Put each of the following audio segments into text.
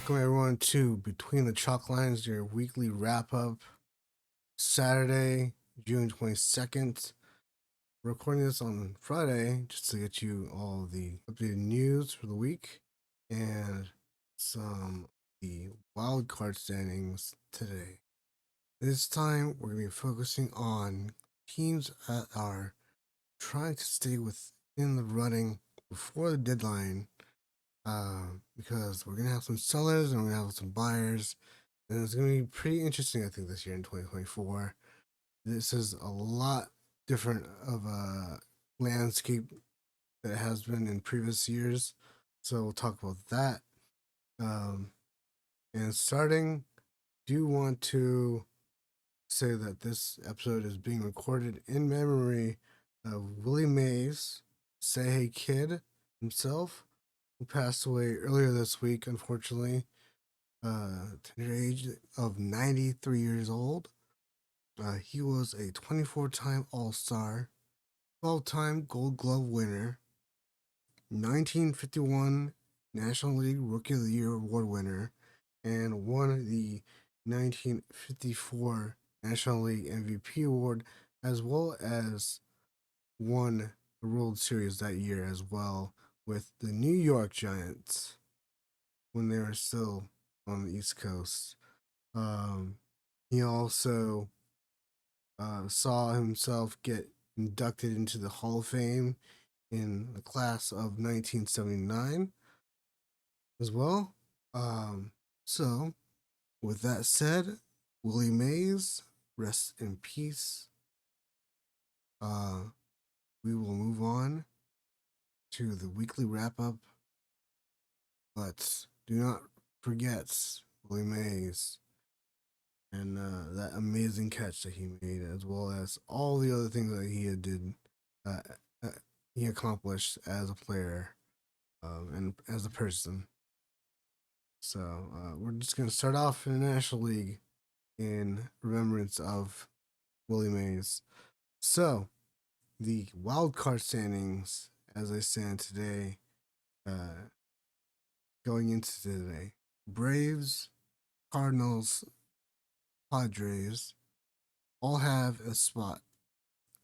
Welcome everyone to Between the Chalk Lines, your weekly wrap up. Saturday, June 22nd. We're recording this on Friday just to get you all the updated news for the week and some of the wild card standings today. This time we're going to be focusing on teams that are trying to stay within the running before the deadline, because we're going to have some sellers and we're going to have some buyers. And it's going to be pretty interesting, I think, this year in 2024. This is a lot different of a landscape that it has been in previous years. So we'll talk about that. And starting, do want to say that this episode is being recorded in memory of Willie Mays, Say Hey Kid himself, who passed away earlier this week, unfortunately, tender age of 93 years old. He was a 24-time All-Star, 12-time Gold Glove winner, 1951 National League Rookie of the Year award winner, and won the 1954 National League MVP award, as well as won the World Series that year as well with the New York Giants when they were still on the East Coast. He also saw himself get inducted into the Hall of Fame in the class of 1979 as well. So, with that said, Willie Mays, rest in peace. We will move on to the weekly wrap up, but do not forget Willie Mays and that amazing catch that he made, as well as all the other things that uh, uh, he accomplished as a player, and as a person. So we're just gonna start off in the National League in remembrance of Willie Mays. So the wild card standings, as I stand today, going into today, Braves, Cardinals, Padres all have a spot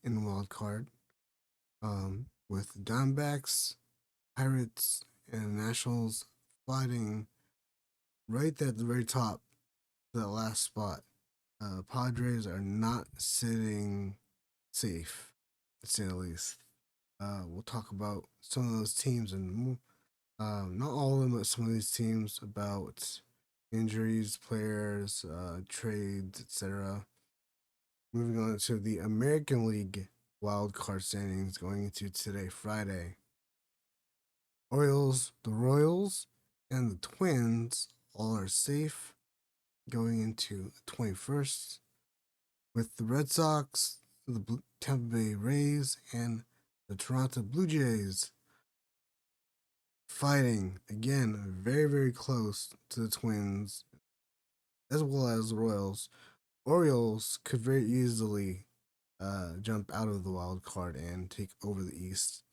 in the wild card, with Diamondbacks, Pirates, and Nationals fighting right there at the very top, that last spot. Padres are not sitting safe, to say the least. We'll talk about some of those teams and not all of them, but some of these teams, about injuries, players, trades, etc. Moving on to the American League wild card standings going into today, Friday. The Royals, and the Twins all are safe going into the 21st, with the Red Sox, the Tampa Bay Rays, and the Toronto Blue Jays fighting again, very, very close to the Twins, as well as the Royals. Orioles could very easily jump out of the wild card and take over the East.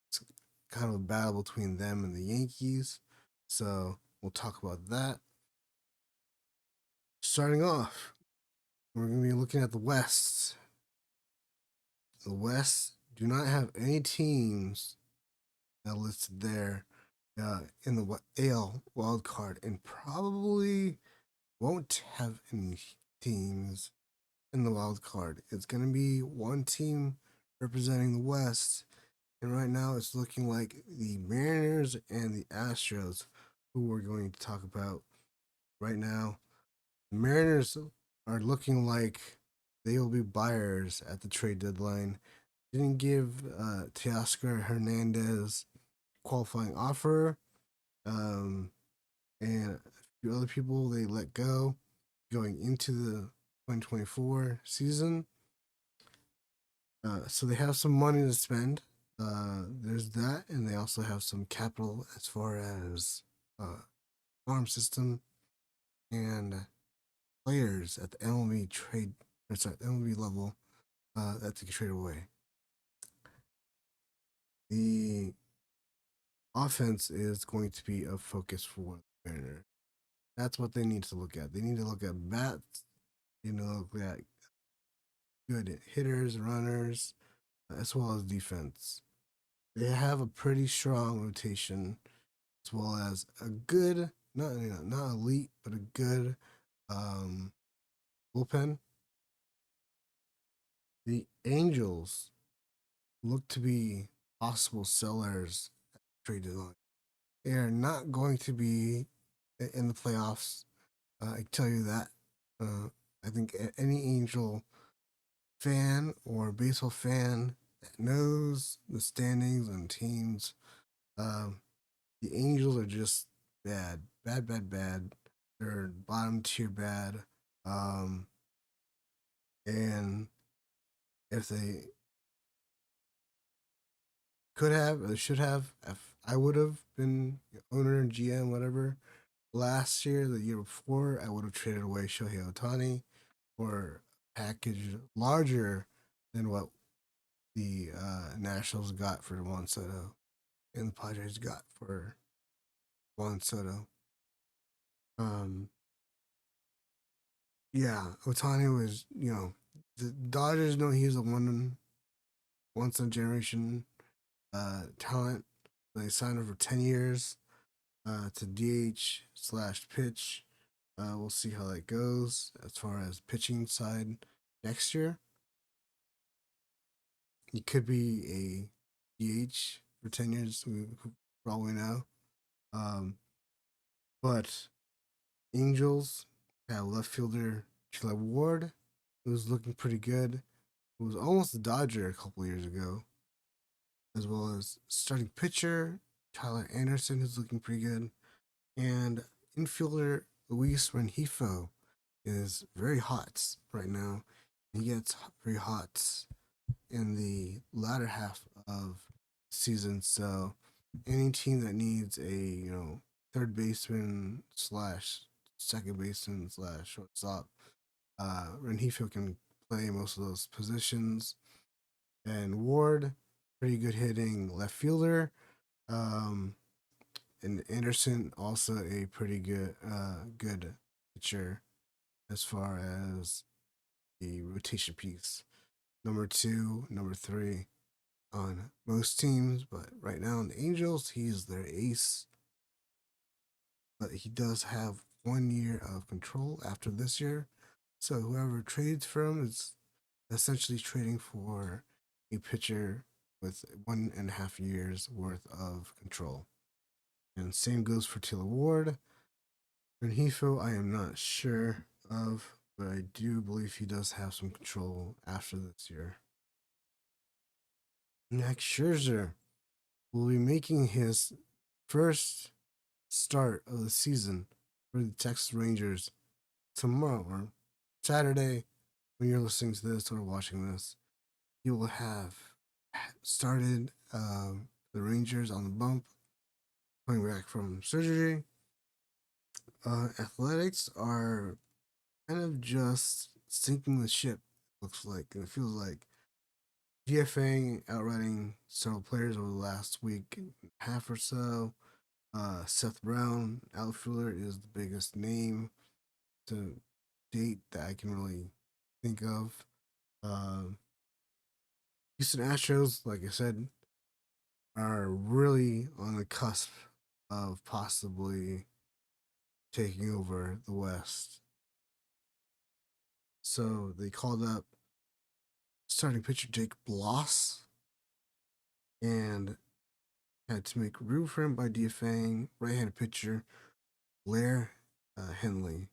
It's kind of a battle between them and the Yankees, so we'll talk about that. Starting off, we're going to be looking at the West. The West do not have any teams that listed there in the AL wild card, and probably won't have any teams in the wild card. It's going to be one team representing the West, and right now it's looking like the Mariners and the Astros, who we're going to talk about right now. The Mariners are looking like they will be buyers at the trade deadline. Didn't give Teoscar Hernandez qualifying offer, and a few other people they let go going into the 2024 season. So they have some money to spend. There's that, and they also have some capital as far as farm system and players at the MLB level that they can trade away. The offense is going to be a focus for the Mariners. That's what they need to look at. They need to look at bats. They need to look at good hitters, runners, as well as defense. They have a pretty strong rotation, as well as a good, not elite, but a good um, bullpen. The Angels look to be possible sellers at the trade deadline. They are not going to be in the playoffs. I tell you that. Uh, I think any Angel fan or baseball fan that knows the standings and teams, um, the Angels are just bad, bad, bad, bad. They're bottom tier bad. Um, and if they could have, or should have, if I would have been owner and GM, whatever, last year, the year before, I would have traded away Shohei Ohtani for a package larger than what the Nationals got for Juan Soto and the Padres got for Juan Soto. Um, yeah, Otani was, the Dodgers know he's a once in a generation talent. They signed him for 10 years to DH slash pitch. We'll see how that goes as far as pitching side next year. He could be a DH for 10 years, we probably know. Um, but Angels have left fielder Chile Ward, who was looking pretty good. Who was almost a Dodger a couple years ago, as well as starting pitcher Tyler Anderson, who's looking pretty good, and infielder Luis Rengifo is very hot right now. He gets very hot in the latter half of the season. So any team that needs a third baseman slash second baseman slash shortstop, Rengifo can play most of those positions. And Ward, pretty good hitting left fielder. Um, and Anderson also a pretty good pitcher as far as the rotation piece. Number two, number three on most teams, but right now in the Angels, he's their ace. But he does have 1 year of control after this year. So whoever trades for him is essentially trading for a pitcher with 1.5 years worth of control. And same goes for Taylor Ward. And Hefo, I am not sure of, but I do believe he does have some control after this year. Max Scherzer will be making his first start of the season for the Texas Rangers tomorrow or Saturday when you're listening to this or watching this. He will have started the Rangers on the bump, coming back from surgery. Athletics are kind of just sinking the ship, looks like. And it feels like DFAing, outrunning several players over the last week and a half or so. Seth Brown, outfielder, is the biggest name to date that I can really think of. Um, Houston Astros, like I said, are really on the cusp of possibly taking over the West. So they called up starting pitcher Jake Bloss and had to make room for him by DFAing right-handed pitcher Blair Henley.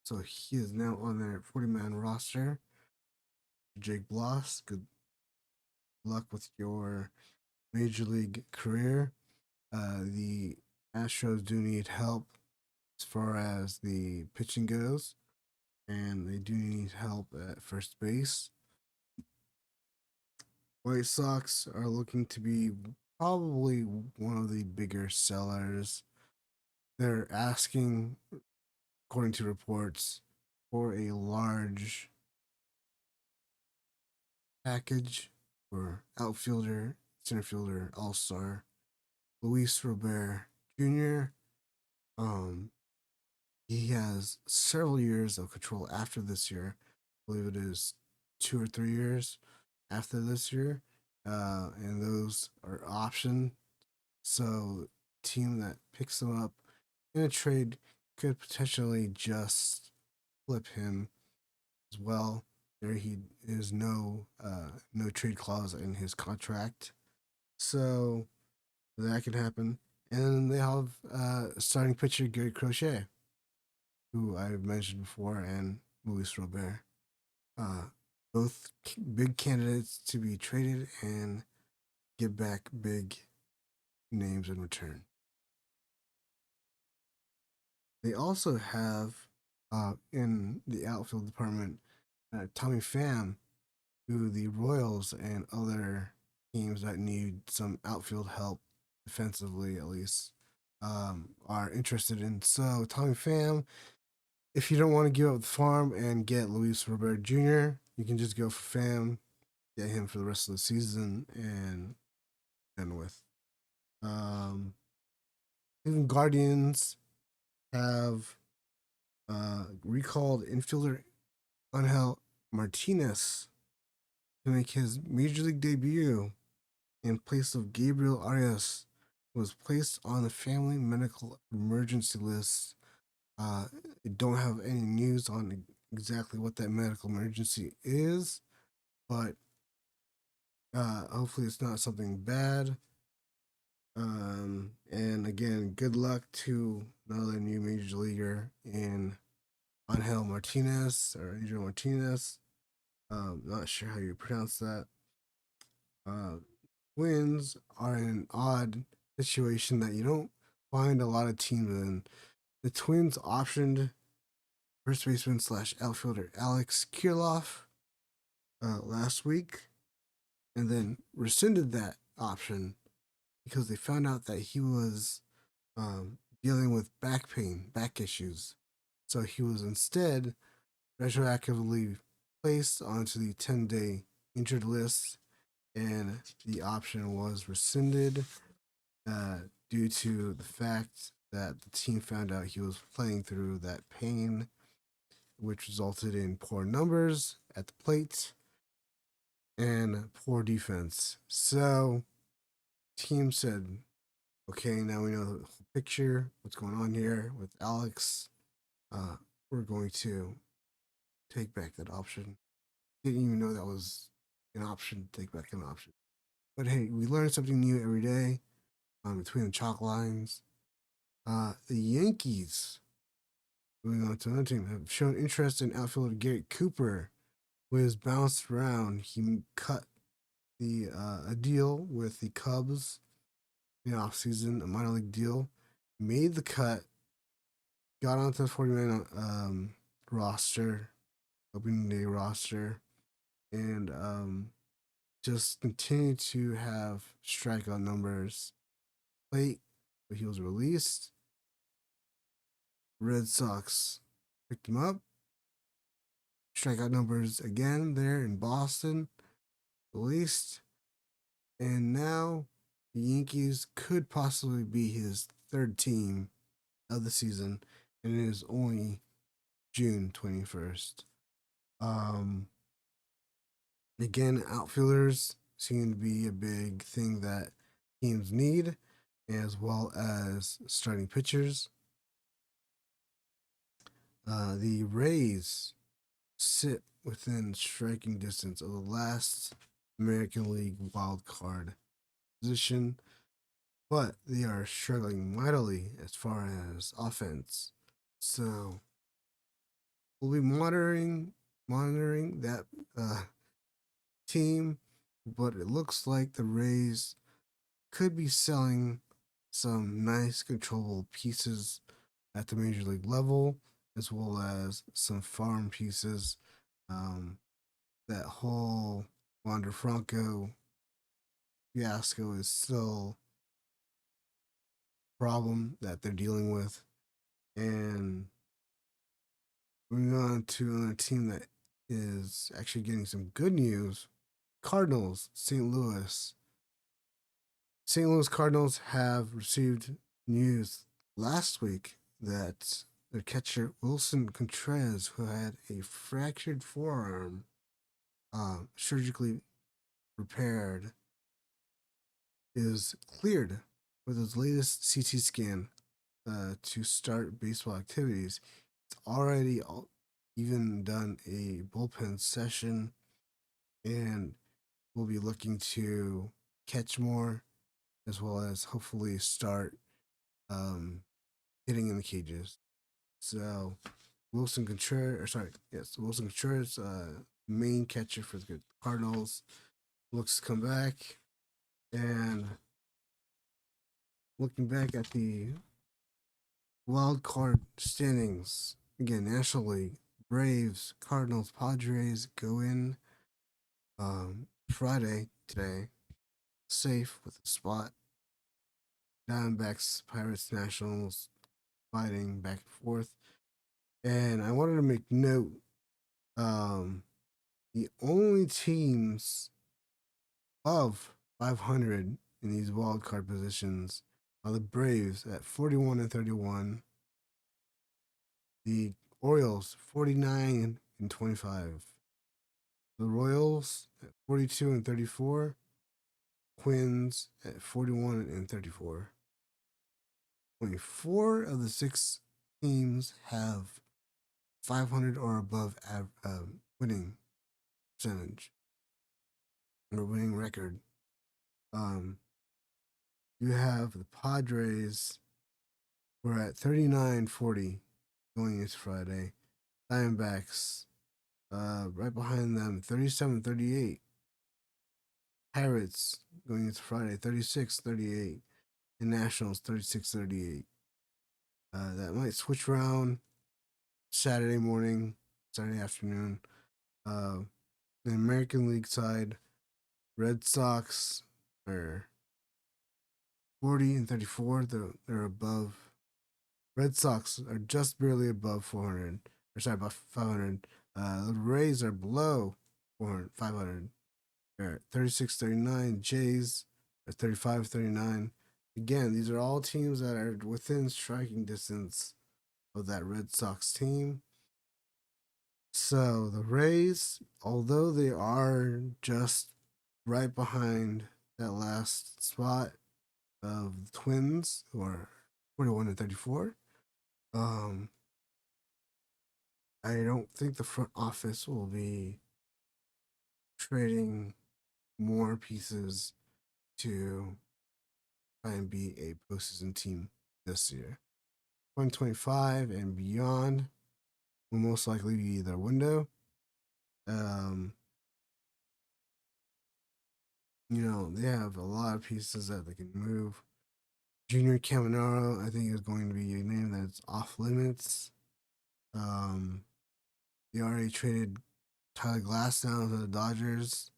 So he is now on their 40-man roster. Jake Bloss, good luck with your major league career. The Astros do need help as far as the pitching goes, and they do need help at first base. White Sox are looking to be probably one of the bigger sellers. They're asking, according to reports, for a large package for outfielder, center fielder, all star Luis Robert Jr. he has several years of control after this year. I believe it is 2 or 3 years after this year, and those are option. So, team that picks him up in a trade could potentially just flip him as well. There he is no trade clause in his contract, so that can happen. And then they have starting pitcher Gary Crochet, who I've mentioned before, and Luis Robert. Uh, both big candidates to be traded and give back big names in return. They also have in the outfield department Tommy Pham, who the Royals and other teams that need some outfield help defensively, at least, are interested in. So Tommy Pham, if you don't want to give up the farm and get Luis Robert Jr., you can just go for Pham, get him for the rest of the season, and end with. Um, Even Guardians have recalled infielder Angel Martinez to make his major league debut in place of Gabriel Arias, who was placed on the family medical emergency list. I don't have any news on exactly what that medical emergency is, but hopefully it's not something bad. And again, good luck to another new major leaguer in Angel Martinez or Adrian Martinez. Not sure how you pronounce that. Uh, Twins are in an odd situation that you don't find a lot of teams in. The Twins optioned first baseman slash outfielder Alex Kirilloff last week, and then rescinded that option because they found out that he was dealing with back pain, back issues. So he was instead retroactively placed onto the 10-day injured list, and the option was rescinded uh, due to the fact that the team found out he was playing through that pain, which resulted in poor numbers at the plate and poor defense. So, team said, okay, now we know the whole picture, what's going on here with Alex. We're going to take back that option. Didn't even know that was an option to take back an option. But hey, we learn something new every day between the chalk lines. The Yankees, moving on to another team, have shown interest in outfielder Garrett Cooper, who has bounced around. He cut a deal with the Cubs in the offseason, a minor league deal, made the cut, got onto the 40-man roster, opening day roster, and just continued to have strikeout numbers late, but he was released. Red Sox picked him up. Strikeout numbers again there in Boston, released. And now the Yankees could possibly be his third team of the season, and it is only June 21st. Again, outfielders seem to be a big thing that teams need, as well as starting pitchers. The Rays sit within striking distance of the last American League wild card position, but they are struggling mightily as far as offense. So we'll be monitoring that team, but it looks like the Rays could be selling some nice controllable pieces at the major league level, as well as some farm pieces. That whole Wander Franco fiasco is still a problem that they're dealing with. And moving on to another team that is actually getting some good news, Cardinals, St. Louis. St. Louis Cardinals have received news last week that their catcher Wilson Contreras, who had a fractured forearm, surgically repaired, is cleared with his latest CT scan to start baseball activities. It's already even done a bullpen session, and we'll be looking to catch more, as well as hopefully start hitting in the cages. So Wilson Contreras, main catcher for the Cardinals, looks to come back. And looking back at the wild card standings, again, National League, Braves, Cardinals, Padres go in Friday today, safe with a spot. Diamondbacks, Pirates, Nationals fighting back and forth. And I wanted to make note, the only teams of 500 in these wild card positions are the Braves at 41-31, the Orioles 49-25, the Royals at 42-34, Twins at 41-34. Only 4 of the 6 teams have 500 or above winning percentage or winning record. You have the Padres, who are at 39-40 going into Friday. Diamondbacks, right behind them, 37-38. Pirates going into Friday, 36-38. And Nationals, 36-38. That might switch around Saturday morning, Saturday afternoon. The American League side, Red Sox are 40-34. They're above. Red Sox are just barely above 400. Above 500. The Rays are below 500. They're at 36-39. Jays are 35-39. Again, these are all teams that are within striking distance of that Red Sox team. So the Rays, although they are just right behind that last spot of the Twins, who are 41-34, I don't think the front office will be trading more pieces to try and be a postseason team this year. 2025 and beyond will most likely be their window. They have a lot of pieces that they can move. Junior Caminero, I think, is going to be a name that's off limits. They already traded Tyler Glass down to the Dodgers.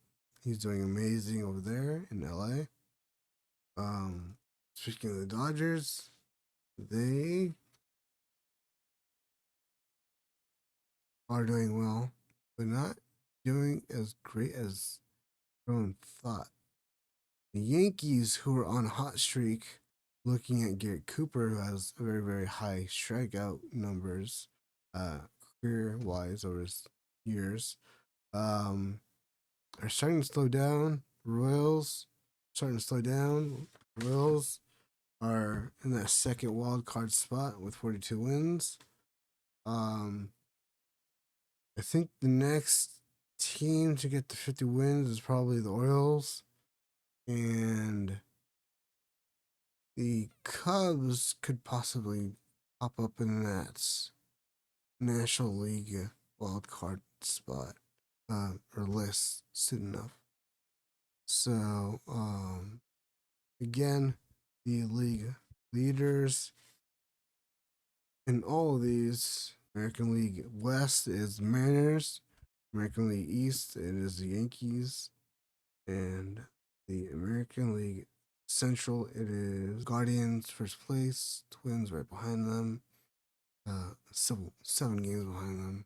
He's doing amazing over there in LA. Speaking of the Dodgers, they are doing well, but not doing as great as everyone thought. The Yankees, who are on a hot streak, looking at Garrett Cooper, who has very, very high strikeout numbers, career-wise over his years, are starting to slow down. Royals starting to slow down. Royals are in that second wild card spot with 42 wins. I think the next team to get to 50 wins is probably the Orioles. And the Cubs could possibly pop up in that National League wild card spot or list soon enough. So, again, the league leaders in all of these, American League West is Mariners, American League East it is the Yankees, and the American League Central it is Guardians first place, Twins right behind them, seven games behind them,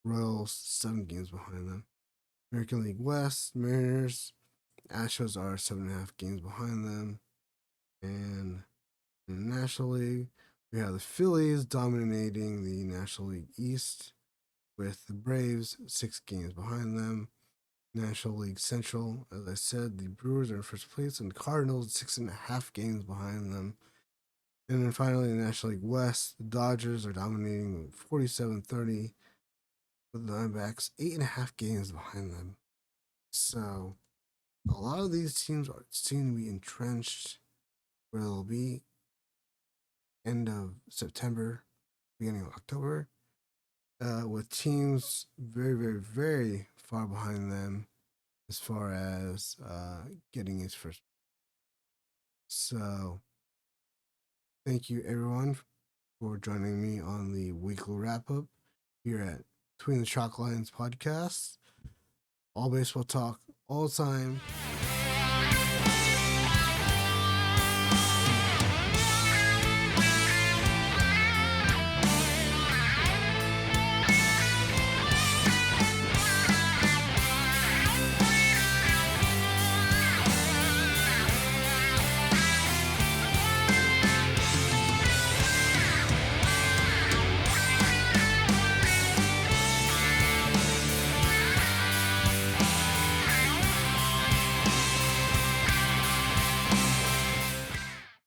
Royals 7 games behind them. American League West, Mariners, Astros are 7.5 games behind them, and in the National League, We have the Phillies dominating the National League East with the Braves 6 games behind them. National League Central, as I said, the Brewers are in first place, and the Cardinals 6.5 games behind them. And then finally, the National League West, the Dodgers are dominating 47-30, with the Diamondbacks 8.5 games behind them. So a lot of these teams seem to be entrenched where they'll be end of September, beginning of October, with teams very, very, very far behind them as far as getting his first. So thank you everyone for joining me on the weekly wrap up here at Between the Chalk Lines podcast. All baseball talk, all the time.